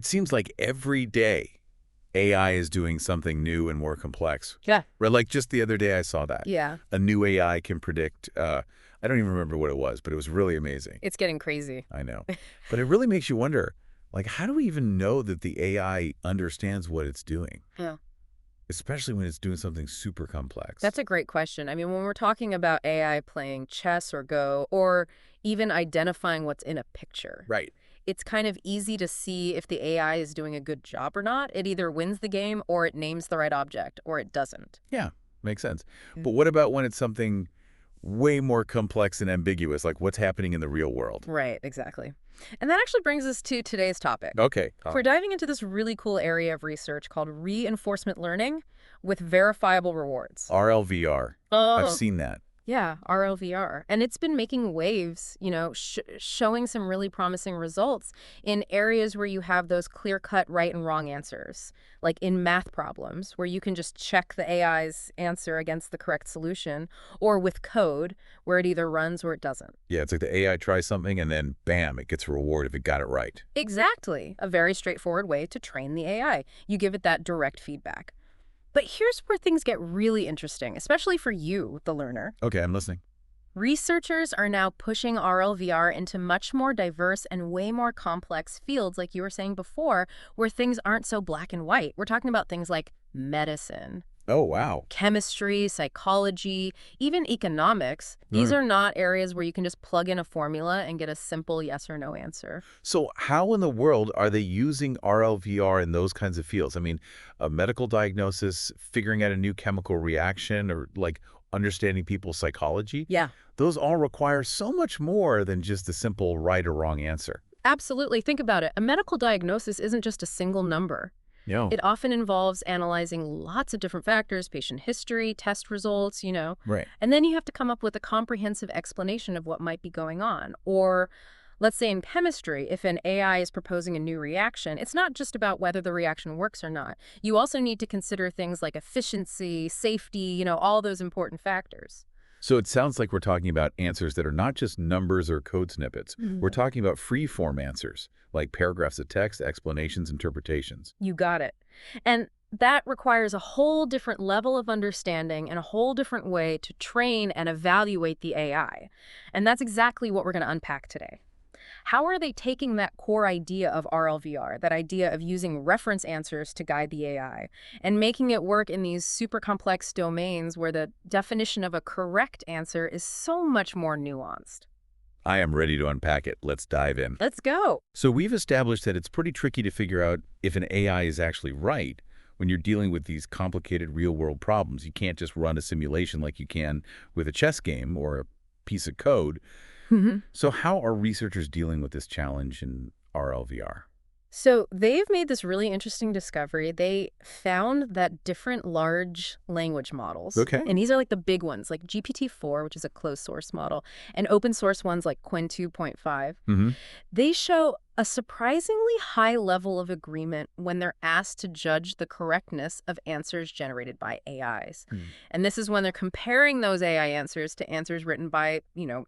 It seems like every day AI is doing something new and more complex. Yeah. Right, like just the other day I saw that. Yeah. A new AI can predict, I don't even remember what it was, but it was really amazing. It's getting crazy. I know. But it really makes you wonder, like, how do we even know that the AI understands what it's doing? Yeah. Especially when it's doing something super complex. That's a great question. I mean, when we're talking about AI playing chess or Go, or even identifying what's in a picture, Right. it's kind of easy to see if the AI is doing a good job or not. It either wins the game, or it names the right object, or it doesn't. Yeah, makes sense. Yeah. But what about when it's something way more complex and ambiguous, like what's happening in the real world? Right, exactly. And that actually brings us to today's topic. Okay. We're diving into this really cool area of research called reinforcement learning with verifiable rewards. RLVR. I've seen that. Yeah, RLVR. And it's been making waves, showing some really promising results in areas where you have those clear-cut right and wrong answers, like in math problems, where you can just check the AI's answer against the correct solution, or with code, where it either runs or it doesn't. Yeah, it's like the AI tries something and then, bam, it gets a reward if it got it right. Exactly. A very straightforward way to train the AI. You give it that direct feedback. But here's where things get really interesting, especially for you, the learner. Okay, I'm listening. Researchers are now pushing RLVR into much more diverse and way more complex fields, like you were saying before, where things aren't so black and white. We're talking about things like medicine, Oh, wow. chemistry, psychology, even economics. These are not areas where you can just plug in a formula and get a simple yes or no answer. So how in the world are they using RLVR in those kinds of fields? I mean, a medical diagnosis, figuring out a new chemical reaction, or like understanding people's psychology? Yeah. Those all require so much more than just a simple right or wrong answer. Absolutely. Think about it. A medical diagnosis isn't just a single number. Yeah. It often involves analyzing lots of different factors, patient history, test results, Right. and then you have to come up with a comprehensive explanation of what might be going on. Or let's say in chemistry, if an AI is proposing a new reaction, it's not just about whether the reaction works or not. You also need to consider things like efficiency, safety, all those important factors. So it sounds like we're talking about answers that are not just numbers or code snippets. We're talking about free-form answers, like paragraphs of text, explanations, interpretations. You got it. And that requires a whole different level of understanding and a whole different way to train and evaluate the AI. And that's exactly what we're going to unpack today. How are they taking that core idea of RLVR, that idea of using reference answers to guide the AI, and making it work in these super complex domains where the definition of a correct answer is so much more nuanced? I am ready to unpack it. Let's dive in. Let's go. So we've established that it's pretty tricky to figure out if an AI is actually right when you're dealing with these complicated real-world problems. You can't just run a simulation like you can with a chess game or a piece of code. So how are researchers dealing with this challenge in RLVR? So they've made this really interesting discovery. They found that different large language models, Okay. and these are like the big ones, like GPT-4, which is a closed source model, and open source ones like Qwen 2.5, they show a surprisingly high level of agreement when they're asked to judge the correctness of answers generated by AIs. And this is when they're comparing those AI answers to answers written by,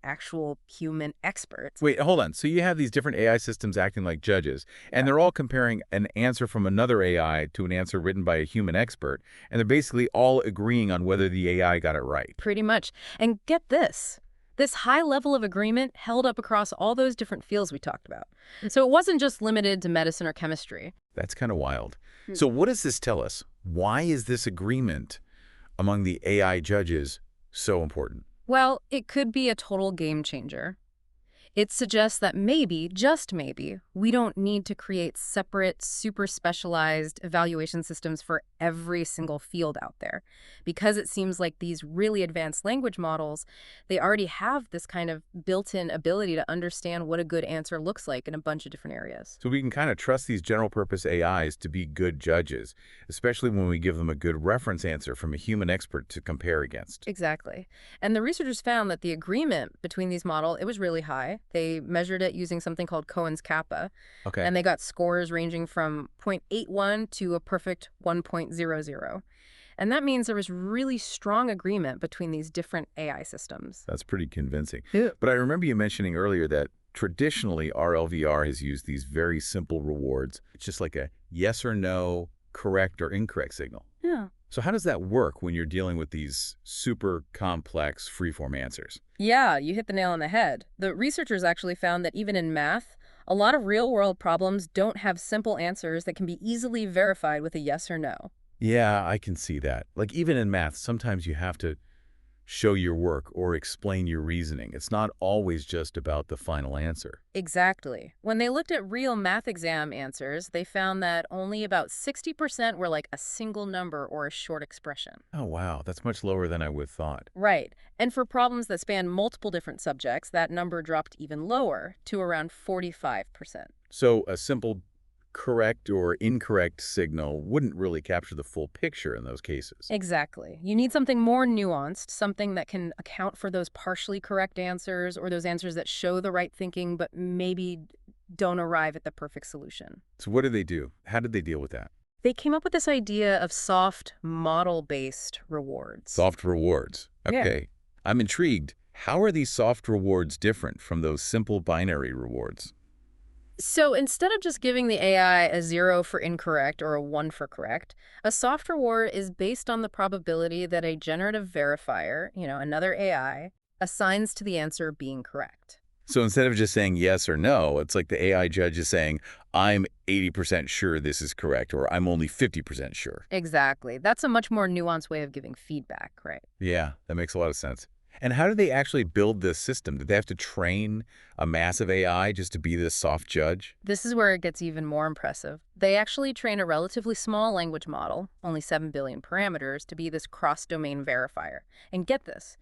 actual human experts. Wait, hold on. So you have these different AI systems acting like judges, and they're all comparing an answer from another AI to an answer written by a human expert, and they're basically all agreeing on whether the AI got it right. Pretty much. And get this. This high level of agreement held up across all those different fields we talked about. So it wasn't just limited to medicine or chemistry. That's kind of wild. So what does this tell us? Why is this agreement among the AI judges so important? Well, it could be a total game changer. It suggests that maybe, just maybe, we don't need to create separate, super specialized evaluation systems for every single field out there. Because it seems like these really advanced language models, they already have this kind of built-in ability to understand what a good answer looks like in a bunch of different areas. So we can kind of trust these general-purpose AIs to be good judges, especially when we give them a good reference answer from a human expert to compare against. Exactly. And the researchers found that the agreement between these models, it was really high. They measured it using something called Cohen's kappa, Okay. and they got scores ranging from 0.81 to a perfect 1.00. And that means there was really strong agreement between these different AI systems. That's pretty convincing. Yeah. But I remember you mentioning earlier that Traditionally, RLVR has used these very simple rewards. It's just like a yes or no, correct or incorrect signal. Yeah. So how does that work when you're dealing with these super complex freeform answers? Yeah, you hit the nail on the head. The researchers actually found that even in math, a lot of real-world problems don't have simple answers that can be easily verified with a yes or no. Yeah, I can see that. Like even in math, sometimes you have to show your work or explain your reasoning. It's not always just about the final answer. Exactly. When they looked at real math exam answers, they found that only about 60% were like a single number or a short expression. Oh, wow. That's much lower than I would have thought. Right. And for problems that span multiple different subjects, that number dropped even lower to around 45%. So a simple correct or incorrect signal wouldn't really capture the full picture in those cases. Exactly. You need something more nuanced, something that can account for those partially correct answers or those answers that show the right thinking but maybe don't arrive at the perfect solution. So what did they do? How did they deal with that? They came up with this idea of soft model-based rewards. Soft rewards. Yeah. Okay. I'm intrigued. How are these soft rewards different from those simple binary rewards? So instead of just giving the AI a 0 for incorrect or a 1 for correct, a soft reward is based on the probability that a generative verifier, another AI, assigns to the answer being correct. So instead of just saying yes or no, it's like the AI judge is saying, I'm 80% sure this is correct, or I'm only 50% sure. Exactly. That's a much more nuanced way of giving feedback, right? Yeah, that makes a lot of sense. And how do they actually build this system? Did they have to train a massive AI just to be this soft judge? This is where it gets even more impressive. They actually train a relatively small language model, only 7 billion parameters, to be this cross-domain verifier. And get this,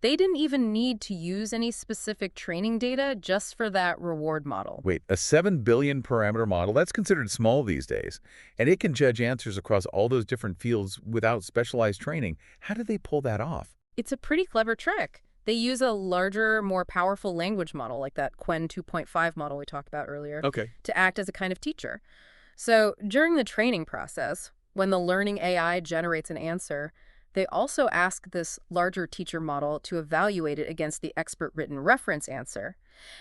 they didn't even need to use any specific training data just for that reward model. Wait, a 7 billion parameter model? That's considered small these days. And it can judge answers across all those different fields without specialized training. How did they pull that off? It's a pretty clever trick. They use a larger, more powerful language model, like that Quen 2.5 model we talked about earlier, Okay. to act as a kind of teacher. So during the training process, when the learning AI generates an answer, they also ask this larger teacher model to evaluate it against the expert written reference answer.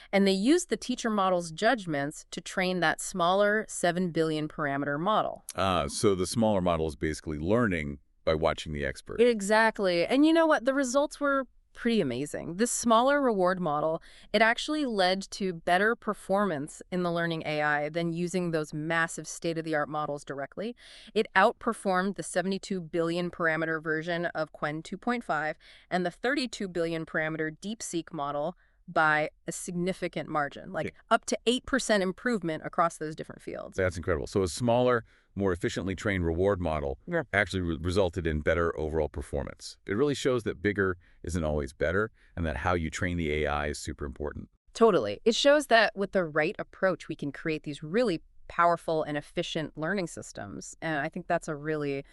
And they use the teacher model's judgments to train that smaller 7 billion parameter model. So the smaller model is basically learning by watching the expert. Exactly. And you know what? The results were pretty amazing. This smaller reward model, it actually led to better performance in the learning AI than using those massive state-of-the-art models directly. It outperformed the 72 billion parameter version of Quen 2.5 and the 32 billion parameter DeepSeek model by a significant margin, like up to 8% improvement across those different fields. That's incredible. So a smaller, more efficiently trained reward model actually resulted in better overall performance. It really shows that bigger isn't always better and that how you train the AI is super important. Totally. It shows that with the right approach, we can create these really powerful and efficient learning systems. And I think that's a really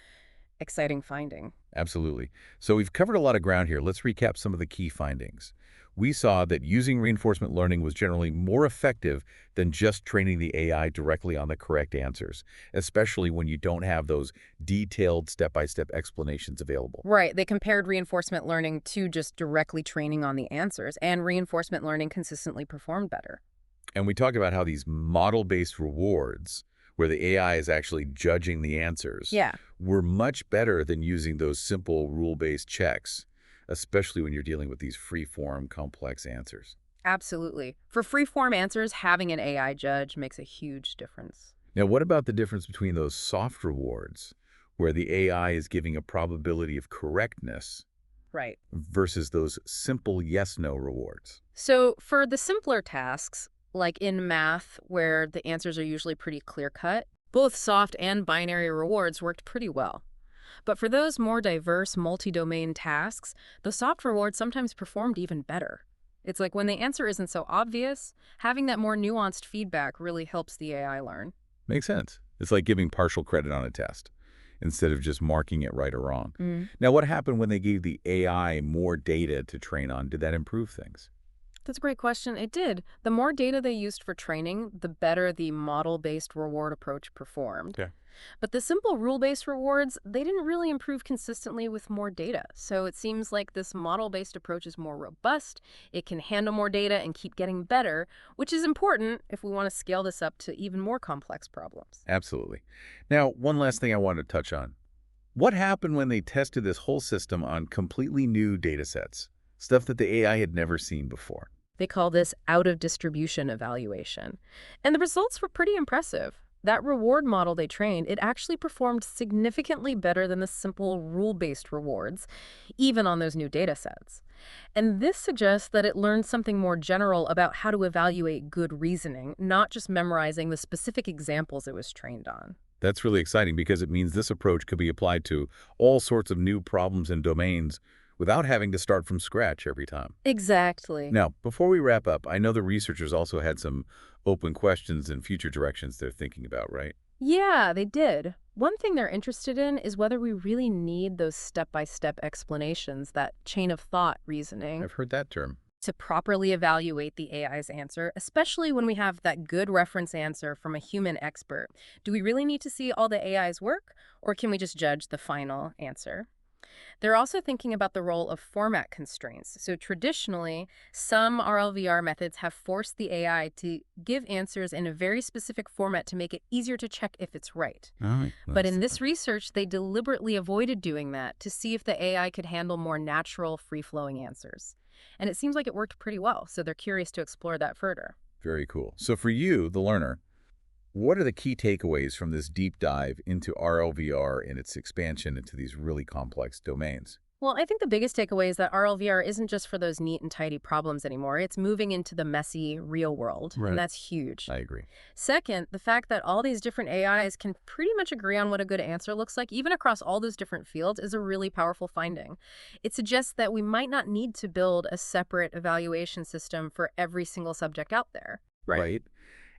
exciting finding. Absolutely. So we've covered a lot of ground here. Let's recap some of the key findings. We saw that using reinforcement learning was generally more effective than just training the AI directly on the correct answers, especially when you don't have those detailed step-by-step explanations available. Right. They compared reinforcement learning to just directly training on the answers, and reinforcement learning consistently performed better. And we talked about how these model-based rewards, where the AI is actually judging the answers, were much better than using those simple rule-based checks, especially when you're dealing with these free-form, complex answers. Absolutely. For free-form answers, having an AI judge makes a huge difference. Now, what about the difference between those soft rewards, where the AI is giving a probability of correctness, right, versus those simple yes-no rewards? So for the simpler tasks, like in math, where the answers are usually pretty clear-cut, both soft and binary rewards worked pretty well. But for those more diverse, multi-domain tasks, the soft rewards sometimes performed even better. It's like when the answer isn't so obvious, having that more nuanced feedback really helps the AI learn. Makes sense. It's like giving partial credit on a test instead of just marking it right or wrong. Now, what happened when they gave the AI more data to train on? Did that improve things? That's a great question. It did. The more data they used for training, the better the model-based reward approach performed. Okay. But the simple rule-based rewards, they didn't really improve consistently with more data. So it seems like this model-based approach is more robust, it can handle more data and keep getting better, which is important if we want to scale this up to even more complex problems. Absolutely. Now, one last thing I wanted to touch on. What happened when they tested this whole system on completely new data sets? Stuff that the AI had never seen before. They call this out-of-distribution evaluation. And the results were pretty impressive. That reward model they trained, it actually performed significantly better than the simple rule-based rewards, even on those new data sets. And this suggests that it learned something more general about how to evaluate good reasoning, not just memorizing the specific examples it was trained on. That's really exciting because it means this approach could be applied to all sorts of new problems and domains without having to start from scratch every time. Exactly. Now, before we wrap up, I know the researchers also had some open questions and future directions they're thinking about, right? Yeah, they did. One thing they're interested in is whether we really need those step-by-step explanations, that chain of thought reasoning, I've heard that term. to properly evaluate the AI's answer, especially when we have that good reference answer from a human expert. Do we really need to see all the AI's work, or can we just judge the final answer? They're also thinking about the role of format constraints. So traditionally, some RLVR methods have forced the AI to give answers in a very specific format to make it easier to check if it's right. All right. But in this research, they deliberately avoided doing that to see if the AI could handle more natural, free-flowing answers. And it seems like it worked pretty well, so they're curious to explore that further. Very cool. So for you, the learner, what are the key takeaways from this deep dive into RLVR and its expansion into these really complex domains? Well, I think the biggest takeaway is that RLVR isn't just for those neat and tidy problems anymore. It's moving into the messy, real world, Right. and that's huge. I agree. Second, the fact that all these different AIs can pretty much agree on what a good answer looks like, even across all those different fields, is a really powerful finding. It suggests that we might not need to build a separate evaluation system for every single subject out there. Right.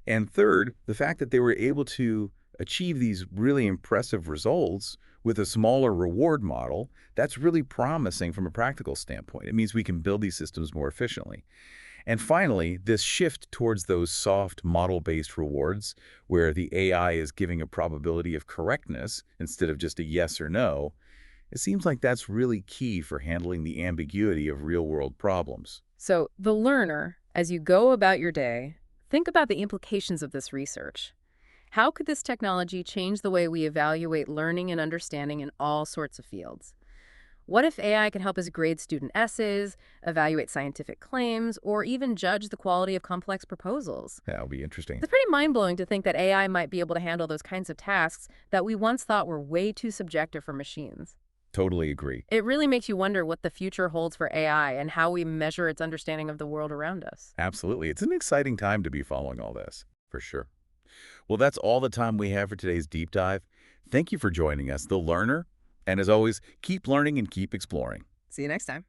And third, the fact that they were able to achieve these really impressive results with a smaller reward model, that's really promising from a practical standpoint. It means we can build these systems more efficiently. And finally, this shift towards those soft model-based rewards where the AI is giving a probability of correctness instead of just a yes or no, it seems like that's really key for handling the ambiguity of real-world problems. So, the learner, as you go about your day, think about the implications of this research. How could this technology change the way we evaluate learning and understanding in all sorts of fields? What if AI could help us grade student essays, evaluate scientific claims, or even judge the quality of complex proposals? That'll be interesting. It's pretty mind-blowing to think that AI might be able to handle those kinds of tasks that we once thought were way too subjective for machines. Totally agree. It really makes you wonder what the future holds for AI and how we measure its understanding of the world around us. Absolutely. It's an exciting time to be following all this, for sure. Well, that's all the time we have for today's deep dive. Thank you for joining us, The Learner. And as always, keep learning and keep exploring. See you next time.